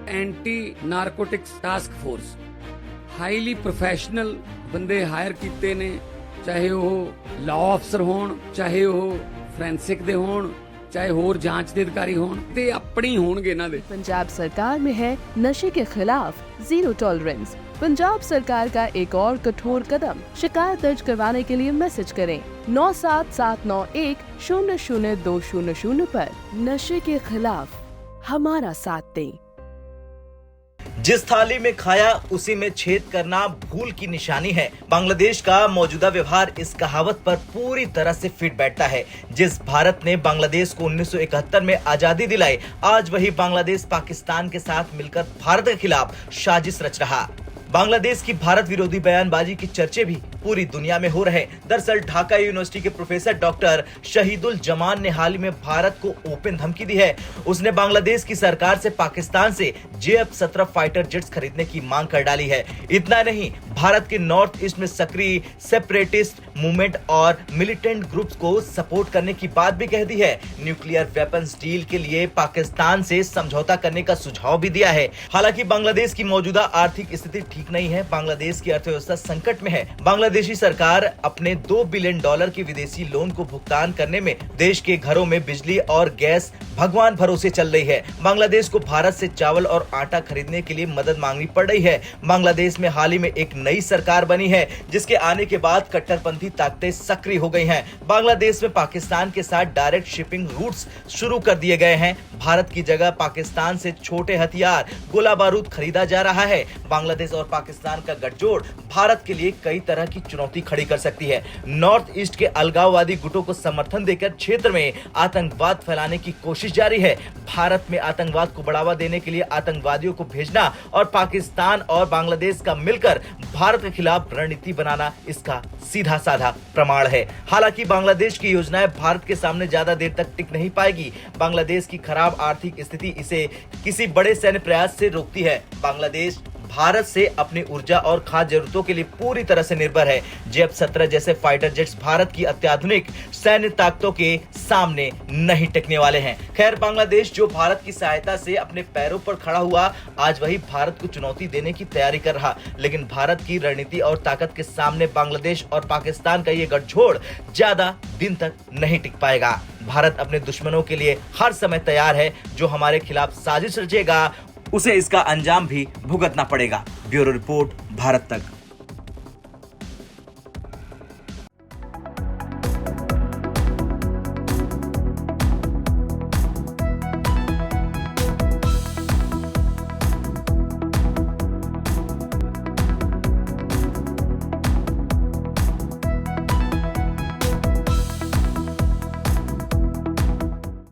Anti narcotics task force highly professional बंदे higher कीते ने, चाहे वो लॉ अफसर होण, चाहे वो फोरेंसिक दे होण, चाहे होर जांच दे अधिकारी होण, ते अपनी होणगे इन्हां दे। पंजाब सरकार में है नशे के खिलाफ जीरो टॉलरेंस। पंजाब सरकार का एक और कठोर कदम। शिकायत दर्ज करवाने के लिए मैसेज करें 9779100200 पर। नशे के खिलाफ हमारा साथ दें। जिस थाली में खाया उसी में छेद करना भूल की निशानी है। बांग्लादेश का मौजूदा व्यवहार इस कहावत पर पूरी तरह से फिट बैठता है। जिस भारत ने बांग्लादेश को 1971 में आजादी दिलाई, आज वही बांग्लादेश पाकिस्तान के साथ मिलकर भारत के खिलाफ साजिश रच रहा। बांग्लादेश की भारत विरोधी बयानबाजी की चर्चे भी पूरी दुनिया में हो रहे। दरअसल ढाका यूनिवर्सिटी के प्रोफेसर डॉक्टर शहीदुल जमान ने हाल ही में भारत को ओपन धमकी दी है। उसने बांग्लादेश की सरकार से पाकिस्तान से JF-17 फाइटर जेट्स खरीदने की मांग कर डाली है। इतना नहीं, भारत के नॉर्थ ईस्ट में सक्रिय सेपरेटिस्ट मूवमेंट और मिलिटेंट ग्रुप्स को सपोर्ट करने की बात भी कह दी है। न्यूक्लियर वेपन्स डील के लिए पाकिस्तान से समझौता करने का सुझाव भी दिया है। हालांकि बांग्लादेश की मौजूदा आर्थिक स्थिति ठीक नहीं है। बांग्लादेश की अर्थव्यवस्था संकट में है। बांग्लादेशी सरकार अपने $2 बिलियन की विदेशी लोन को भुगतान करने में देश के घरों में बिजली और गैस भगवान भरोसे चल रही है। बांग्लादेश को भारत से चावल और आटा खरीदने के लिए मदद मांगनी पड़ रही है। बांग्लादेश में हाल ही में एक नई सरकार बनी है, जिसके आने के बाद कट्टरपंथी ताकतें सक्रिय हो गई हैं। बांग्लादेश में पाकिस्तान के साथ डायरेक्ट शिपिंग रूट्स शुरू कर दिए गए हैं। भारत की जगह पाकिस्तान से छोटे हथियार, गोला बारूद खरीदा जा रहा है। बांग्लादेश और पाकिस्तान का गठजोड़ भारत के लिए कई तरह की चुनौती खड़ी कर सकती है। नॉर्थ ईस्ट के अलगाववादी गुटों को समर्थन देकर क्षेत्र में आतंकवाद फैलाने की कोशिश जारी है। भारत में आतंकवाद को बढ़ावा देने के लिए आतंकवादियों को भेजना और पाकिस्तान और बांग्लादेश का मिलकर भारत के खिलाफ रणनीति बनाना इसका सीधा साधा प्रमाण है। हालांकि बांग्लादेश की योजनाएं भारत के सामने ज्यादा देर तक टिक नहीं पाएगी। बांग्लादेश की खराब आर्थिक स्थिति इसे किसी बड़े सैन्य प्रयास से रोकती है। बांग्लादेश भारत से अपनी ऊर्जा और खाद्य जरूरतों के लिए पूरी तरह से निर्भर है। JF-17 जैसे फाइटर जेट्स भारत की अत्याधुनिक सैन्य ताकतों के सामने नहीं टिकने वाले हैं। खैर, बांग्लादेश जो भारत की सहायता से अपने पैरों पर खड़ा हुआ, आज वही भारत को चुनौती देने की तैयारी कर रहा। लेकिन भारत की रणनीति और ताकत के सामने बांग्लादेश और पाकिस्तान का ये गठजोड़ ज्यादा दिन तक नहीं टिक पाएगा। भारत अपने दुश्मनों के लिए हर समय तैयार है। जो हमारे खिलाफ साजिश रचेगा, उसे इसका अंजाम भी भुगतना पड़ेगा। ब्यूरो रिपोर्ट, भारत तक।